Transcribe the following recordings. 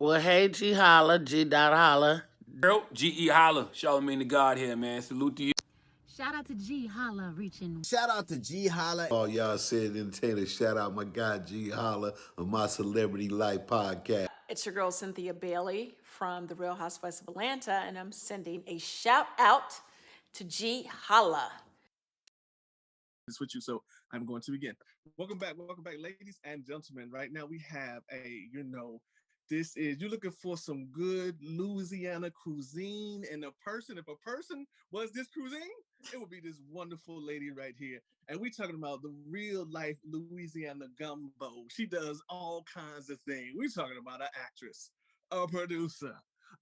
Well, hey, Ge Holla, G dot Holla. Girl, Ge Holla. Shout mean to God here, man. Salute to you. Shout out to Ge Holla reaching. Shout out to Ge Holla. All y'all said entertainers, shout out my guy Ge Holla of My Celebrity Life podcast. It's your girl Cynthia Bailey from The Real Housewives of Atlanta, and I'm sending a shout out to Ge Holla. It's with you, so I'm going to begin. Welcome back, ladies and gentlemen. Right now we have this is, you're looking for some good Louisiana cuisine, and if a person was this cuisine, it would be this wonderful lady right here. And we're talking about the real life Louisiana gumbo. She does all kinds of things. We're talking about an actress, a producer,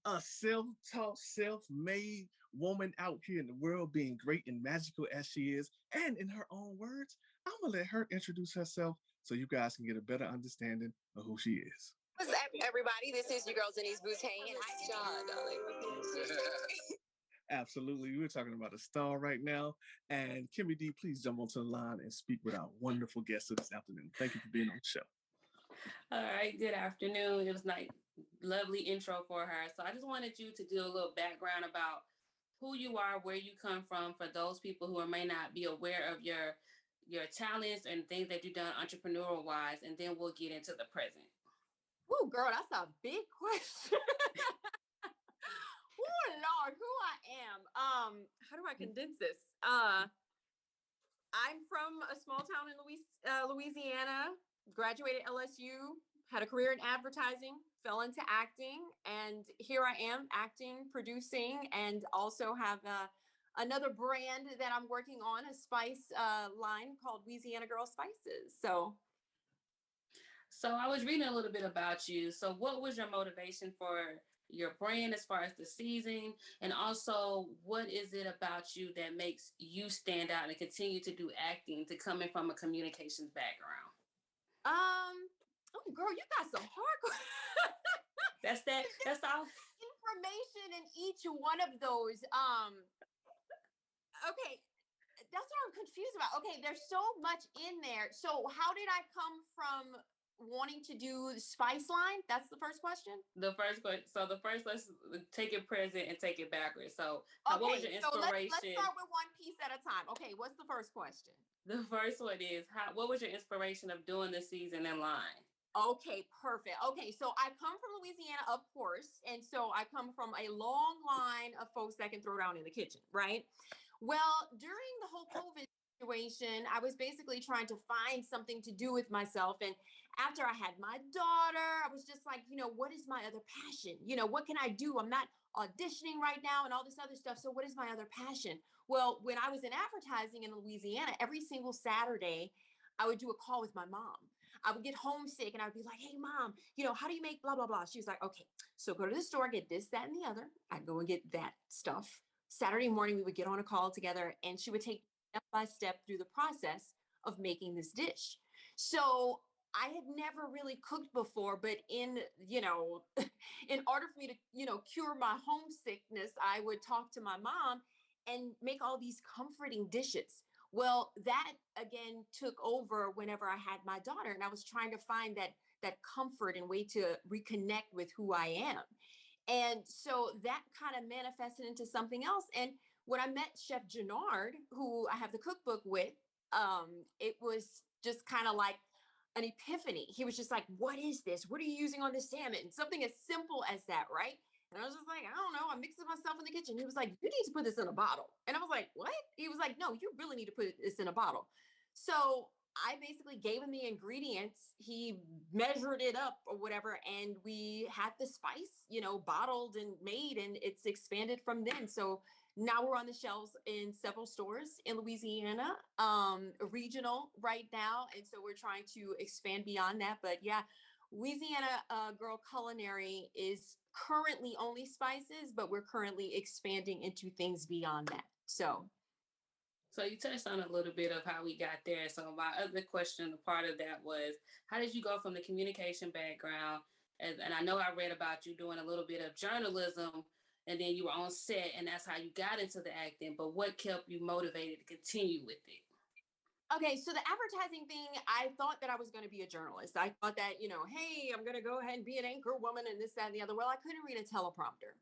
a self-taught, self-made woman out here in the world, being great and magical as she is. And in her own words, I'm gonna let her introduce herself so you guys can get a better understanding of who she is. What's up, everybody? This is your girl Denise Boutte, and hi, Sean, darling. Absolutely. We're talking about a star right now. And Kimmy D, please jump onto the line and speak with our wonderful guest of this afternoon. Thank you for being on the show. All right, good afternoon. It was like lovely intro for her. So I just wanted you to do a little background about who you are, where you come from, for those people who may not be aware of your talents and things that you've done entrepreneurial wise, and then we'll get into the present. Woo, girl, that's a big question. Oh Lord, who I am. How do I condense this? I'm from a small town in Louisiana, graduated LSU, had a career in advertising, fell into acting, and here I am acting, producing, and also have another brand that I'm working on, a spice line called Louisiana Girl Spices. So I was reading a little bit about you. So what was your motivation for your brand as far as the season? And also, what is it about you that makes you stand out and continue to do acting, to coming from a communications background? Oh girl, you got some hard That's all information in each one of those. Okay, that's what I'm confused about. Okay, there's so much in there. So how did I come from wanting to do the spice line? That's the first question. The first question. So let's take it present and take it backwards. So okay, what was your inspiration? So let's start with one piece at a time. Okay, what's the first question? The first one is, what was your inspiration of doing the season in line? Okay, perfect. Okay, so I come from Louisiana, of course. And so I come from a long line of folks that can throw down in the kitchen, right? Well, during the whole COVID situation, I was basically trying to find something to do with myself. And after I had my daughter, I was just like, what is my other passion? What can I do? I'm not auditioning right now and all this other stuff. So what is my other passion? Well, when I was in advertising in Louisiana, every single Saturday, I would do a call with my mom. I would get homesick and I would be like, hey, mom, how do you make blah, blah, blah? She was like, okay, so go to the store, get this, that, and the other. I'd go and get that stuff. Saturday morning, we would get on a call together and she would take step by step through the process of making this dish. So I had never really cooked before, but in order for me to, cure my homesickness, I would talk to my mom and make all these comforting dishes. Well, that again took over whenever I had my daughter, and I was trying to find that comfort and way to reconnect with who I am. And so that kind of manifested into something else. And when I met Chef Jannard, who I have the cookbook with, it was just kind of like an epiphany. He was just like, what is this? What are you using on the salmon? Something as simple as that, right? And I was just like, I don't know. I'm mixing myself in the kitchen. He was like, you need to put this in a bottle. And I was like, what? He was like, no, you really need to put this in a bottle. So I basically gave him the ingredients. He measured it up or whatever. And we had the spice, bottled and made, and it's expanded from then. So now we're on the shelves in several stores in Louisiana, regional right now. And so we're trying to expand beyond that. But yeah, Louisiana Girl Culinary is currently only spices, but we're currently expanding into things beyond that. So you touched on a little bit of how we got there. So my other question, a part of that was, how did you go from the communication background? And I know I read about you doing a little bit of journalism, and then you were on set, and that's how you got into the acting. But what kept you motivated to continue with it? Okay, so the advertising thing, I thought that I was going to be a journalist. I thought that, hey, I'm going to go ahead and be an anchor woman and this, that, and the other. Well, I couldn't read a teleprompter.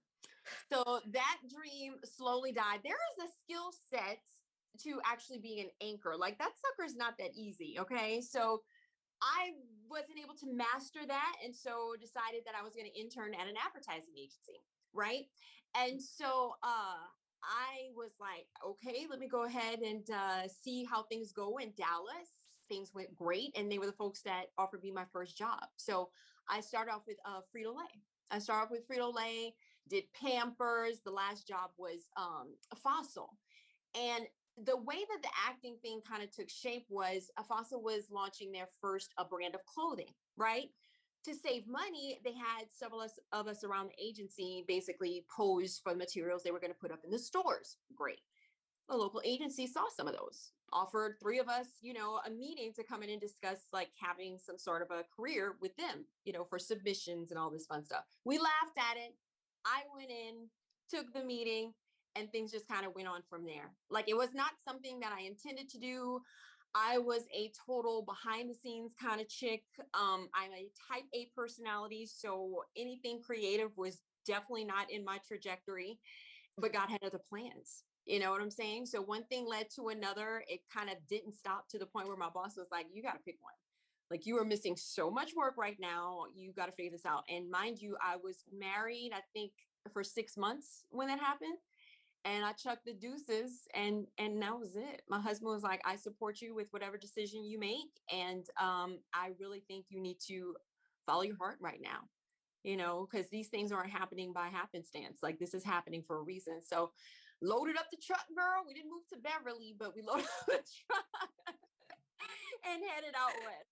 So that dream slowly died. There is a skill set to actually being an anchor. Like that sucker's not that easy. Okay. So I wasn't able to master that. And so decided that I was going to intern at an advertising agency. Right. And so I was like, okay, let me go ahead and see how things go in Dallas. Things went great. And they were the folks that offered me my first job. So I started off with Frito-Lay. I started off with Frito-Lay, did Pampers. The last job was a Fossil. And the way that the acting thing kind of took shape was Fossil was launching their first brand of clothing, right? To save money, they had several of us around the agency basically pose for the materials they were going to put up in the stores. Great. The local agency saw some of those, offered three of us, a meeting to come in and discuss like having some sort of a career with them, for submissions and all this fun stuff. We laughed at it. I went in, took the meeting, and things just kind of went on from there. Like it was not something that I intended to do. I was a total behind the scenes kind of chick. I'm a type A personality. So anything creative was definitely not in my trajectory, but God had other plans. You know what I'm saying? So one thing led to another. It kind of didn't stop to the point where my boss was like, you got to pick one. Like you are missing so much work right now. You got to figure this out. And mind you, I was married, I think for 6 months when that happened. And I chucked the deuces and that was it. My husband was like, I support you with whatever decision you make. And I really think you need to follow your heart right now, because these things aren't happening by happenstance. Like this is happening for a reason. So loaded up the truck, girl. We didn't move to Beverly, but we loaded up the truck and headed out west.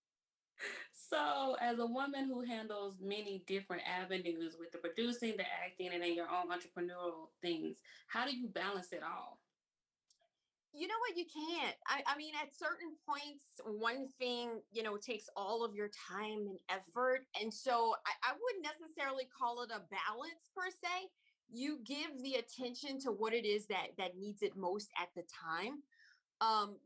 So, as a woman who handles many different avenues with the producing, the acting, and then your own entrepreneurial things, how do you balance it all? You know what? You can't. I mean, at certain points, one thing, takes all of your time and effort. And so I wouldn't necessarily call it a balance per se. You give the attention to what it is that needs it most at the time.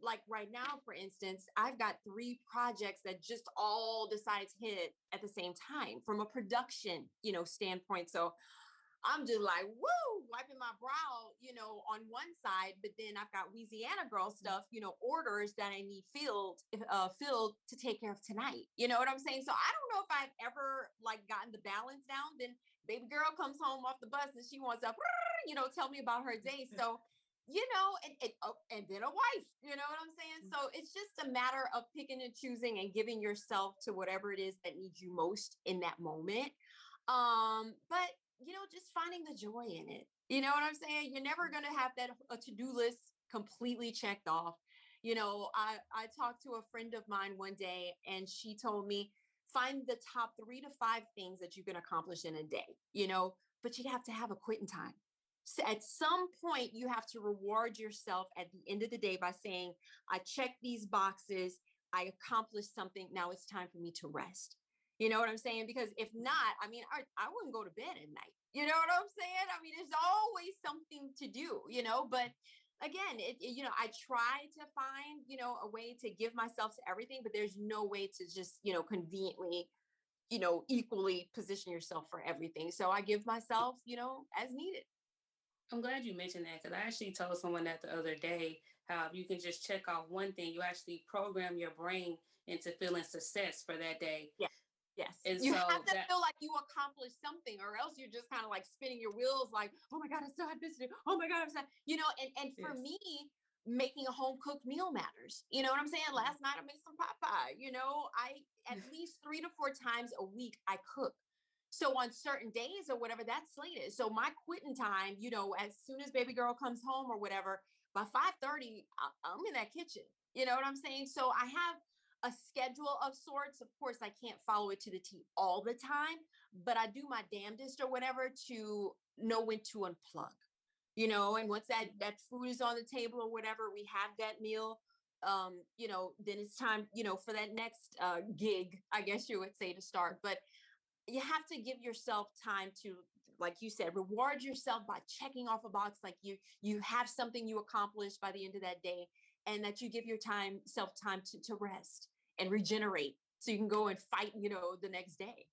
Like right now, for instance, I've got 3 projects that just all decided to hit at the same time from a production, standpoint. So I'm just like, woo, wiping my brow, on one side, but then I've got Louisiana girl stuff, orders that I need filled to take care of tonight. You know what I'm saying? So I don't know if I've ever like gotten the balance down. Then baby girl comes home off the bus and she wants to, tell me about her day. So, and then a wife, you know what I'm saying? So it's just a matter of picking and choosing and giving yourself to whatever it is that needs you most in that moment. But just finding the joy in it. You know what I'm saying? You're never going to have a to-do list completely checked off. I talked to a friend of mine one day and she told me, find the top 3 to 5 things that you can accomplish in a day, but you'd have to have a quitting time. So at some point, you have to reward yourself at the end of the day by saying, I checked these boxes, I accomplished something. Now it's time for me to rest. You know what I'm saying? Because if not, I mean, I wouldn't go to bed at night. You know what I'm saying? I mean, there's always something to do, but again, I try to find, a way to give myself to everything, but there's no way to just, conveniently, equally position yourself for everything. So I give myself, as needed. I'm glad you mentioned that because I actually told someone that the other day, how if you can just check off one thing, you actually program your brain into feeling success for that day. Yeah. Yes. And you so have to feel like you accomplished something, or else you're just kind of like spinning your wheels like, oh my God, I still have this to do. Oh my God, I'm sad. And for me, making a home cooked meal matters. You know what I'm saying? Last night I made some pot pie. I at least 3 to 4 times a week I cook. So on certain days or whatever, that's slated. So my quitting time, as soon as baby girl comes home or whatever, by 5:30, I'm in that kitchen. You know what I'm saying? So I have a schedule of sorts. Of course, I can't follow it to the T all the time, but I do my damnedest or whatever to know when to unplug, and once that food is on the table or whatever, we have that meal. Then it's time, for that next gig, I guess you would say, to start. But you have to give yourself time to, like you said, reward yourself by checking off a box. Like you have something you accomplished by the end of that day. and that you give your self time to rest and regenerate so you can go and fight, the next day.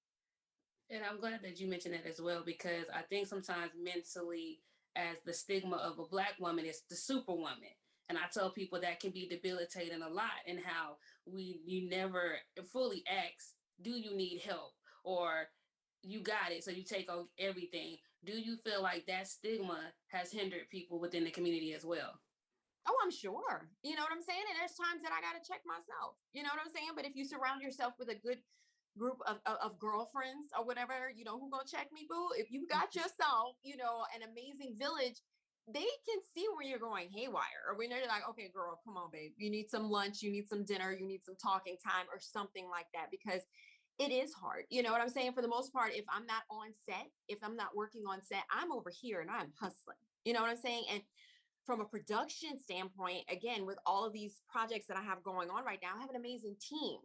And I'm glad that you mentioned that as well, because I think sometimes mentally, as the stigma of a Black woman, is the superwoman. And I tell people that can be debilitating a lot, and how you never fully ask, do you need help? Or you got it, so you take on everything. Do you feel like that stigma has hindered people within the community as well? Oh, I'm sure. You know what I'm saying? And there's times that I got to check myself. You know what I'm saying? But if you surround yourself with a good group of girlfriends or whatever, who gonna check me, boo? If you got yourself, an amazing village, they can see when you're going haywire, or when they're like, okay, girl, come on, babe. You need some lunch, you need some dinner, you need some talking time or something like that, because it is hard. You know what I'm saying? For the most part, if I'm not on set, if I'm not working on set, I'm over here and I'm hustling. You know what I'm saying? And from a production standpoint, again, with all of these projects that I have going on right now, I have an amazing team,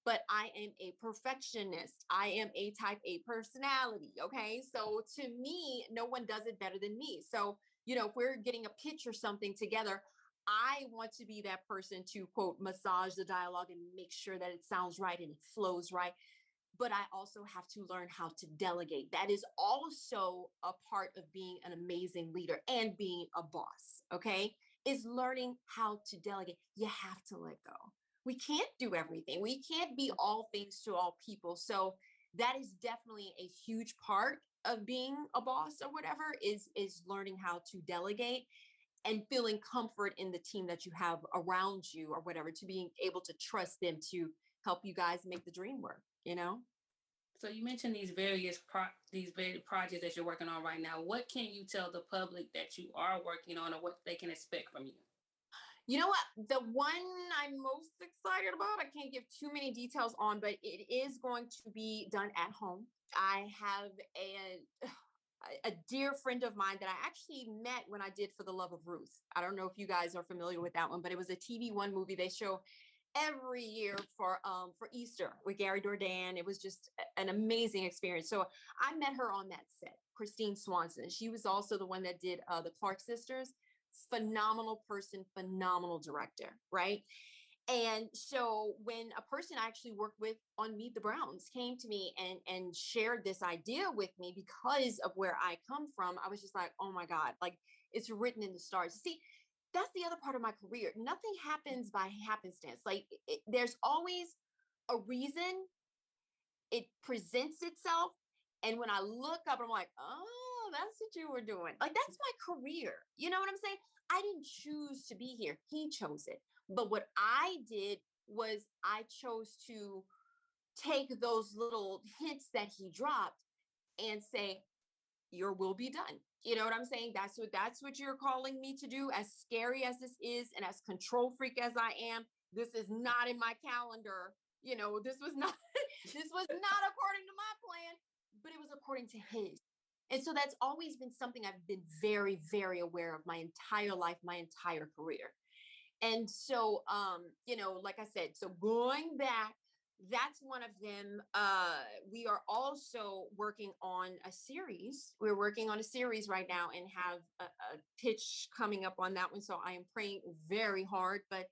but I am a perfectionist. I am a type A personality. Okay. So to me, no one does it better than me. So, if we're getting a pitch or something together, I want to be that person to, quote, massage the dialogue and make sure that it sounds right and it flows right. But I also have to learn how to delegate. That is also a part of being an amazing leader and being a boss, okay? Is learning how to delegate. You have to let go. We can't do everything. We can't be all things to all people. So that is definitely a huge part of being a boss or whatever, is learning how to delegate and feeling comfort in the team that you have around you or whatever, to being able to trust them to help you guys make the dream work, So you mentioned these various projects that you're working on right now. What can you tell the public that you are working on, or what they can expect from you? You know what? The one I'm most excited about, I can't give too many details on, but it is going to be done at home. I have a dear friend of mine that I actually met when I did For the Love of Ruth. I don't know if you guys are familiar with that one, but it was a TV One movie they show every year for Easter with Gary Dourdan. It was just an amazing experience. So I met her on that set, Christine Swanson. She was also the one that did the Clark sisters. Phenomenal person, phenomenal director, right? And so when a person I actually worked with on Meet the Browns came to me and shared this idea with me because of where I come from, I was just like, oh my God, like it's written in the stars. See, that's the other part of my career. Nothing happens by happenstance. Like there's always a reason it presents itself. And when I look up, I'm like, oh, that's what you were doing. Like, that's my career. You know what I'm saying? I didn't choose to be here. He chose it. But what I did was I chose to take those little hints that he dropped and say, your will be done. You know what I'm saying? That's what you're calling me to do. As scary as this is, and as control freak as I am, this is not in my calendar. This was not according to my plan, but it was according to his. And so that's always been something I've been very, very aware of my entire life, my entire career. And so, like I said, so going back, that's one of them. We are also working on a series. We're working on a series right now and have a pitch coming up on that one. So I am praying very hard. But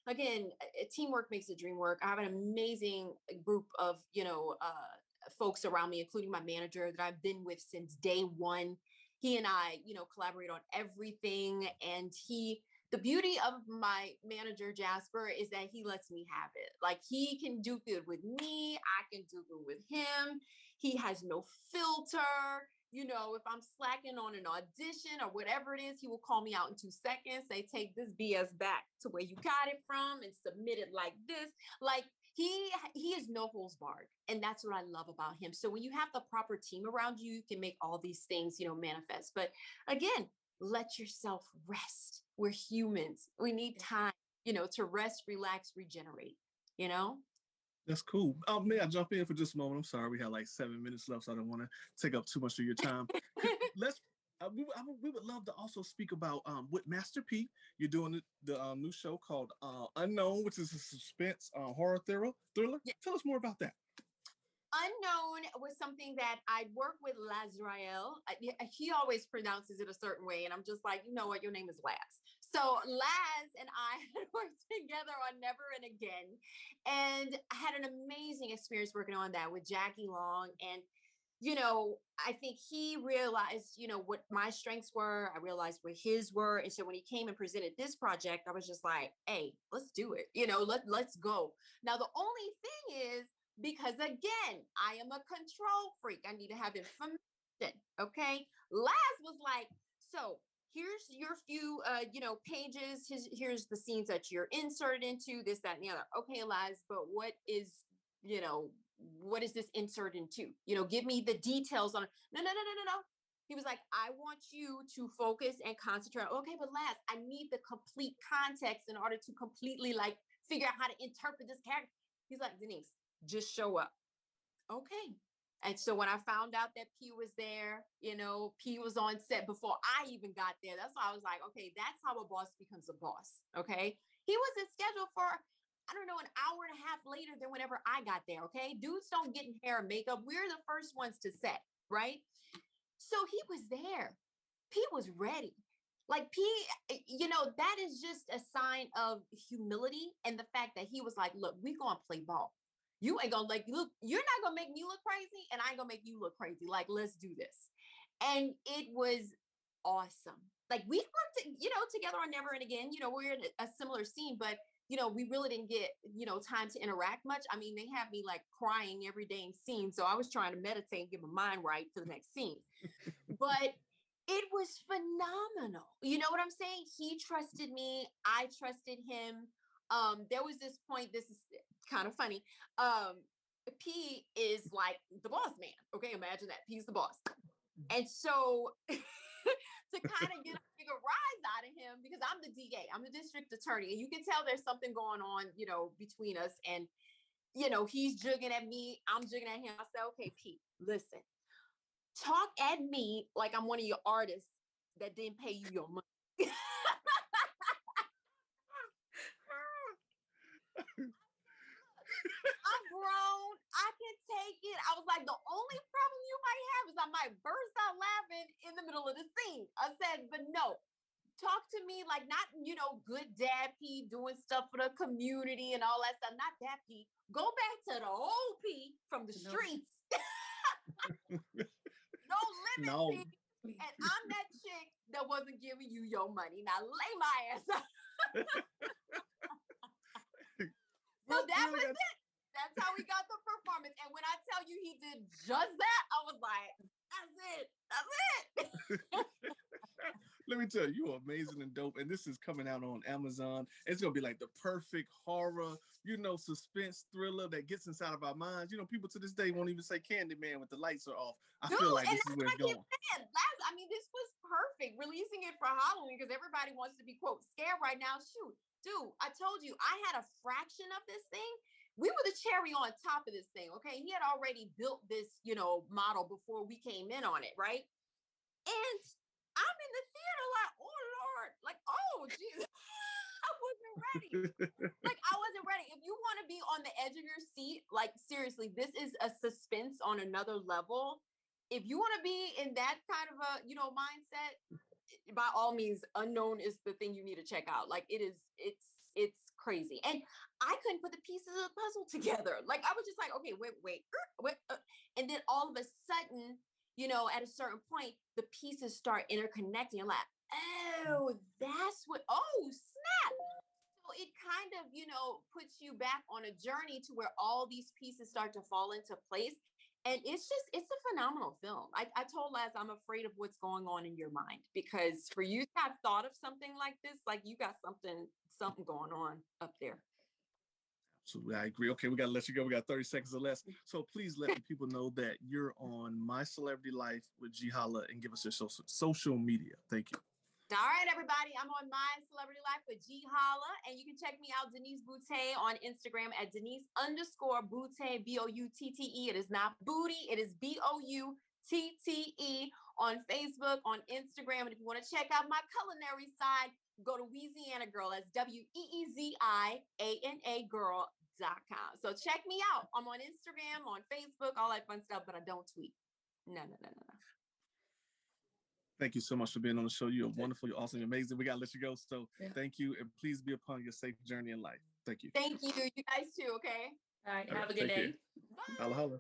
again, teamwork makes the dream work. I have an amazing group of, folks around me, including my manager that I've been with since day one. He and I, collaborate on everything. And the beauty of my manager, Jasper, is that he lets me have it. Like, he can do good with me. I can do good with him. He has no filter. If I'm slacking on an audition or whatever it is, he will call me out in 2 seconds, say, take this BS back to where you got it from and submit it like this. Like, he is no holds barred. And that's what I love about him. So when you have the proper team around you, you can make all these things, manifest. But again, let yourself rest. We're humans. We need time, to rest, relax, regenerate, That's cool. May I jump in for just a moment? I'm sorry, we have like 7 minutes left, so I don't want to take up too much of your time. We would love to also speak about with Master P. You're doing the new show called Unknown, which is a suspense horror thriller. Yeah. Tell us more about that. Unknown was something that I worked with Lazrael. He always pronounces it a certain way. And I'm just like, you know what? Your name is Laz. So Laz and I had worked together on Never and Again, and I had an amazing experience working on that with Jackie Long. And I think he realized, what my strengths were. I realized what his were. And so when he came and presented this project, I was just like, hey, let's do it. Let's go. Now, the only thing is, because again, I am a control freak. I need to have information. Okay. Laz was like, so here's your few, pages. Here's the scenes that you're inserted into, this, that, and the other. Okay, Laz, but what is this insert into? Give me the details on it. No. He was like, I want you to focus and concentrate. Okay, but Laz, I need the complete context in order to completely figure out how to interpret this character. He's like, Denise, just show up. Okay. And so when I found out that P was there, P was on set before I even got there. That's why I was like, okay, that's how a boss becomes a boss. Okay. He wasn't scheduled for, I don't know, an hour and a half later than whenever I got there. Okay. Dudes don't get in hair and makeup. We're the first ones to set. Right. So he was there. P was ready. P, that is just a sign of humility, and the fact that he was like, look, we're going to play ball. You ain't gonna look, you're not gonna make me look crazy, and I ain't gonna make you look crazy. Let's do this. And it was awesome. We worked, together on Never and Again. We're in a similar scene, but we really didn't get, time to interact much. I mean, they have me crying every day in scene. So I was trying to meditate and get my mind right for the next scene. But it was phenomenal. You know what I'm saying? He trusted me. I trusted him. There was this point, this is kind of funny. P is the boss man. Okay, imagine that. P's the boss. And so to kind of get a bigger rise out of him, because I'm the DA, I'm the district attorney, and you can tell there's something going on, between us. And, he's jugging at me, I'm jugging at him. I said, okay, P, listen, talk at me like I'm one of your artists that didn't pay you your money. I'm grown. I can take it. I was like, the only problem you might have is I might burst out laughing in the middle of the scene. I said, but no, talk to me not, good dad P doing stuff for the community and all that stuff. Not that P. Go back to the old P from the streets. No limit, No. P. And I'm that chick that wasn't giving you your money. Now lay my ass up. So that was it. That's how we got the performance. And when I tell you he did just that, I was like, that's it. That's it. Let me tell you, you're amazing and dope. And this is coming out on Amazon. It's going to be the perfect horror, suspense thriller that gets inside of our minds. People to this day won't even say Candyman when the lights are off. I feel like this is where it's going. This was perfect. Releasing it for Halloween because everybody wants to be, quote, scared right now. Shoot, dude, I told you, I had a fraction of this thing. We were the cherry on top of this thing, okay? He had already built this, model before we came in on it, right? And I'm in the theater oh, Lord, oh, geez. I wasn't ready. I wasn't ready. If you want to be on the edge of your seat, seriously, this is a suspense on another level. If you want to be in that kind of a, mindset, by all means, Unknown is the thing you need to check out. It's crazy. And I couldn't put the pieces of the puzzle together. I was just okay, wait. And then all of a sudden, at a certain point, the pieces start interconnecting. I'm like, oh, that's what, oh, snap. So it kind of, puts you back on a journey to where all these pieces start to fall into place. And it's a phenomenal film. I told Laz, I'm afraid of what's going on in your mind, because for you to have thought of something like this, you got something going on up there. Absolutely, I agree. Okay, we got to let you go. We got 30 seconds or less. So please let the people know that you're on My Celebrity Life with GeHolla, and give us your social media. Thank you. All right, everybody. I'm on My Celebrity Life with Ge-Holla, and you can check me out, Denise Boutte, on Instagram at Denise_Boutte, B-O-U-T-T-E. It is not booty. It is B-O-U-T-T-E on Facebook, on Instagram. And if you want to check out my culinary side, go to Weeziana Girl. That's WEEZIANA girl.com. So check me out. I'm on Instagram, on Facebook, all that fun stuff, but I don't tweet. No. Thank you so much for being on the show. You're wonderful. You're awesome. You're amazing. We got to let you go. So thank you. And please be upon your safe journey in life. Thank you. Thank you. You guys too, okay? All right. All right, Have a good take care. day. Bye. Holla, holla.